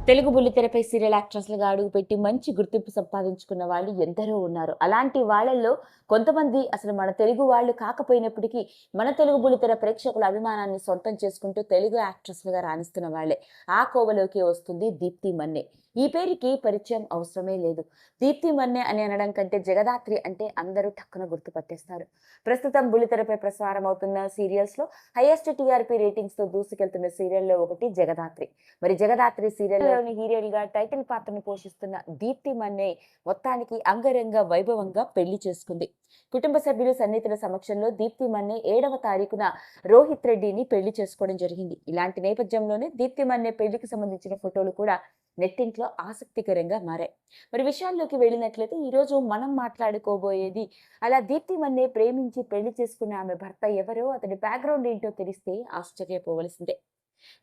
Telugu బుల్లితెరపై serial యాక్ట్రెస్లుగా అడుగుపెట్టి మంచి గుర్తింపు సంపాదించుకున్న వాళ్ళు ఎందరో ఉన్నారు. అలాంటి వాళ్ళల్లో కొంతమంది అసలు మన తెలుగు వాళ్ళు కాకపోయినప్పటికీ మన తెలుగు బుల్లితెర ప్రేక్షకుల అభిమానాన్ని సొంతం చేసుకుంటూ తెలుగు యాక్ట్రెస్లుగా రాణిస్తున్న వాళ్ళే. ఆ కోవలోకి వస్తుంది దీప్తి మన్నే. ఈ పేరుకి పరిచయం అవసరమే లేదు. దీప్తి మన్నే అని అనడం కంటే జగదాత్రి అంటే అందరూ టక్కున గుర్తుపట్టేస్తారు. ప్రస్తుతం బుల్లితెరపై ప్రసారం అవుతున్న సీరియల్స్ లో హైయెస్ట్ టీఆర్పీ రేటింగ్స్ తో దూసుకెళ్తున్న సీరియల్లో ఒకటి జగదాత్రి. మరి జగదాత్రి సీరియల్లోని హీరోయిన్ గా టైటిల్ పాత్రను పోషిస్తున్న దీప్తి మన్నే మొత్తానికి అంగరంగ వైభవంగా పెళ్లి చేసుకుంది. కుటుంబ సభ్యులు సన్నిహితుల సమక్షంలో దీప్తి మన్నే 7వ తారీఖున రోహిత్ రెడ్డిని పెళ్లి చేసుకోవడం జరిగింది. ఇలాంటి నేపథ్యంలోనే దీప్తి మన్నే పెళ్లికి సంబంధించిన ఫోటోలు కూడా నెట్టింట్లో ఆసక్తికరంగా మారాయి. మరి విషయాల్లోకి వెళ్ళినట్లయితే ఈరోజు మనం మాట్లాడుకోబోయేది అలా దీప్తి మన్నే ప్రేమించి పెళ్లి చేసుకున్న ఆమె భర్త ఎవరో, అతని బ్యాక్గ్రౌండ్ ఏంటో తెలిస్తే ఆశ్చర్యపోవలసిందే.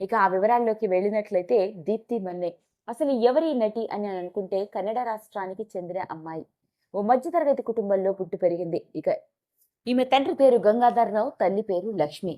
ఇక ఆ వివరాల్లోకి వెళ్ళినట్లయితే దీప్తి మన్నే అసలు ఎవరి నటి అని అనుకుంటే కన్నడ రాష్ట్రానికి చెందిన అమ్మాయి. ఓ మధ్యతరగతి కుటుంబంలో పుట్టి పెరిగింది. ఈమె తండ్రి పేరు గంగాధర్ రావు, తల్లి పేరు లక్ష్మి.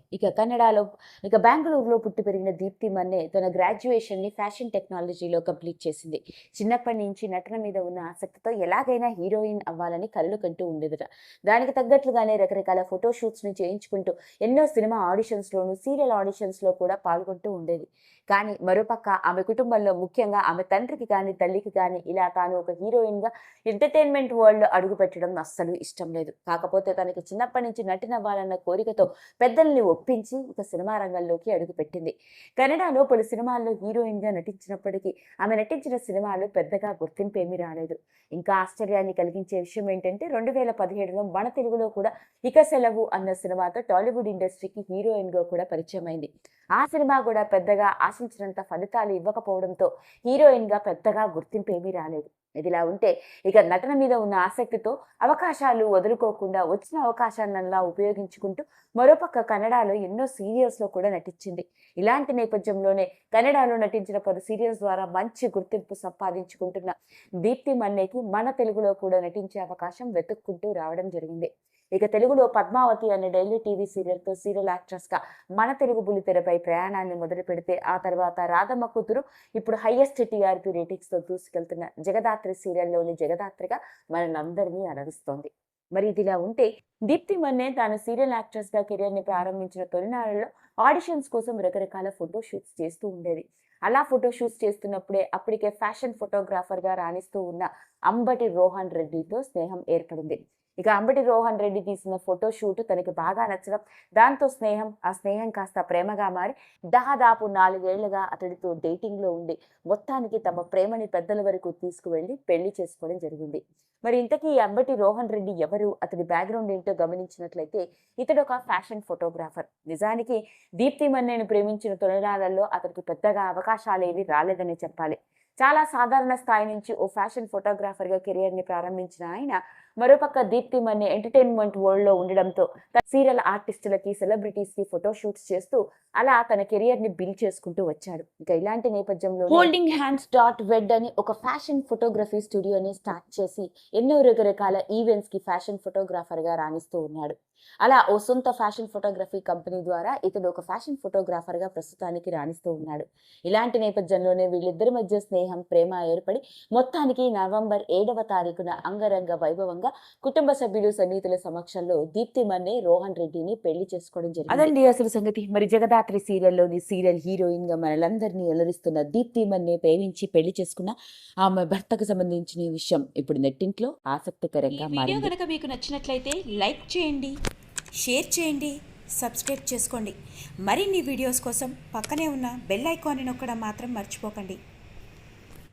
బెంగళూరులో పుట్టి పెరిగిన దీప్తి మన్నే తన గ్రాడ్యుయేషన్ ని ఫ్యాషన్ టెక్నాలజీలో కంప్లీట్ చేసింది. చిన్నప్పటి నుంచి నటన మీద ఉన్న ఆసక్తితో ఎలాగైనా హీరోయిన్ అవ్వాలని కలలు కంటూ ఉండేదట. దానికి తగ్గట్లుగానే రకరకాల ఫోటో షూట్స్ ని చేయించుకుంటూ ఎన్నో సినిమా ఆడిషన్స్ లోను, సీరియల్ ఆడిషన్స్ లో కూడా పాల్గొంటూ ఉండేది. కానీ మరోపక్క ఆమె కుటుంబంలో, ముఖ్యంగా ఆమె తండ్రికి కానీ తల్లికి కానీ ఇలా తాను ఒక హీరోయిన్ గా ఎంటర్టైన్మెంట్ వరల్డ్ అడుగు పెట్టడం అస్సలు ఇష్టం లేదు. కాకపోతే తనకి చిన్నప్పటి నుంచి నటినవ్వాలన్న కోరికతో పెద్దల్ని ఒప్పించి సినిమా రంగంలోకి అడుగుపెట్టింది. కన్నడలో పలు సినిమాల్లో హీరోయిన్ గా నటించినప్పటికీ ఆమె నటించిన సినిమాలు పెద్దగా గుర్తింపు ఏమీ రాలేదు. ఇంకా ఆశ్చర్యాన్ని కలిగించే విషయం ఏంటంటే 2017లో మన తెలుగులో కూడా ఇక సెలవు అన్న సినిమాతో టాలీవుడ్ ఇండస్ట్రీకి హీరోయిన్ గా కూడా పరిచయం అయింది. ఆ సినిమా కూడా పెద్దగా ఆశించినంత ఫలితాలు ఇవ్వకపోవడంతో హీరోయిన్ గా పెద్దగా గుర్తింపు ఏమీ రాలేదు. ఇదిలా ఉంటే నటన మీద ఉన్న ఆసక్తితో అవకాశాలు వదులుకోకుండా వచ్చిన అవకాశాన్నల్లా ఉపయోగించుకుంటూ మరోపక్క కన్నడలో ఎన్నో సీరియల్స్ లో కూడా నటించింది. ఇలాంటి నేపథ్యంలోనే కన్నడలో నటించిన పలు సీరియల్స్ ద్వారా మంచి గుర్తింపు సంపాదించుకుంటున్న దీప్తి మన్నేకి మన తెలుగులో కూడా నటించే అవకాశం వెతుక్కుంటూ రావడం జరిగింది. తెలుగులో పద్మావతి అనే డైలీ టీవీ సీరియల్తో సీరియల్ యాక్ట్రెస్ గా మన తెలుగు బుల్లితెరపై ప్రయాణాన్ని మొదలు పెడితే ఆ తర్వాత రాధమ్మ కూతురు, ఇప్పుడు హైయెస్ట్ టీఆర్పీ రేటింగ్స్ తో దూసుకెళ్తున్న జగదాత్రి సీరియల్లోని జగదాత్రిగా మనందరినీ అలరిస్తోంది. మరి ఇదిలా ఉంటే దీప్తి మన్నే తాను సీరియల్ యాక్ట్రెస్ గా కెరీర్ ని ప్రారంభించిన తొలినాళ్లలో ఆడిషన్స్ కోసం రకరకాల ఫోటో షూట్స్ చేస్తూ ఉండేది. అలా ఫోటో షూట్స్ చేస్తున్నప్పుడే అప్పటికే ఫ్యాషన్ ఫోటోగ్రాఫర్ గా రాణిస్తూ ఉన్న అంబటి రోహన్ రెడ్డితో స్నేహం ఏర్పడింది. అంబటి రోహన్ రెడ్డి తీసిన ఫోటో షూట్ తనకి బాగా నచ్చడం, దాంతో ఆ స్నేహం కాస్త ప్రేమగా మారి దాదాపు 4 ఏళ్లుగా అతడితో డేటింగ్ లో ఉండి మొత్తానికి తమ ప్రేమని పెద్దల వరకు తీసుకువెళ్లి పెళ్లి చేసుకోవడం జరిగింది. మరి ఇంతకీ అంబటి రోహన్ రెడ్డి ఎవరు, అతడి బ్యాక్గ్రౌండ్ ఏంటో గమనించినట్లయితే ఇతడు ఒక ఫ్యాషన్ ఫోటోగ్రాఫర్. నిజానికి దీప్తి మన్నేను ప్రేమించిన తొలినాళ్లలో అతడికి పెద్దగా అవకాశాలేవి రాలేదని చెప్పాలి. చాలా సాధారణ స్థాయి నుంచి ఓ ఫ్యాషన్ ఫోటోగ్రాఫర్ గా కెరియర్ ని ప్రారంభించిన ఆయన మరోపక్క దీప్తి మన్నే ఎంటర్టైన్మెంట్ వరల్డ్ లో ఉండడంతో సీరియల్ ఆర్టిస్టులకి, సెలబ్రిటీస్ కి ఫోటో షూట్స్ చేస్తూ అలా తన కెరియర్ ని బిల్డ్ చేసుకుంటూ వచ్చాడు. ఇలాంటి నేపథ్యంలో హోల్డింగ్ హ్యాండ్స్ .వెడ్ అని ఒక ఫ్యాషన్ ఫోటోగ్రఫీ స్టూడియోని స్టార్ట్ చేసి ఎన్నో రకరకాల ఈవెంట్స్ కి ఫ్యాషన్ ఫోటోగ్రాఫర్ గా రాణిస్తూ ఉన్నాడు. అలా ఓ సొంత ఫ్యాషన్ ఫోటోగ్రఫీ కంపెనీ ద్వారా ఇతడు ఒక ఫ్యాషన్ ఫోటోగ్రాఫర్ గా ప్రస్తుతానికి రాణిస్తూ ఉన్నాడు. ఇలాంటి నేపథ్యంలోనే వీళ్ళిద్దరి మధ్య స్నేహం, ప్రేమ ఏర్పడి మొత్తానికి నవంబర్ 7వ తారీఖున అంగరంగ వైభవంగా కుటుంబ సభ్యులు, సన్నిహితుల సమక్షంలో దీప్తి మన్నే రోహన్ రెడ్డిని పెళ్లి చేసుకోవడం జరిగింది. అదండి అసలు సంగతి. మరి జగదాత్రి సీరియల్లోని సీరియల్ హీరోయిన్ గా మనలందరినీ అలరిస్తున్న దీప్తి మన్నే ప్రేమించి పెళ్లి చేసుకున్న ఆమె భర్తకు సంబంధించిన విషయం ఇప్పుడు నెట్టింట్లో ఆసక్తికరంగా మారింది. కనుక మీకు నచ్చినట్లయితే లైక్ చేయండి, షేర్ చేయండి, సబ్స్క్రైబ్ చేసుకోండి. మరిన్ని వీడియోస్ కోసం పక్కనే ఉన్న బెల్ ఐకాన్ని నొక్కడం మాత్రం మర్చిపోకండి.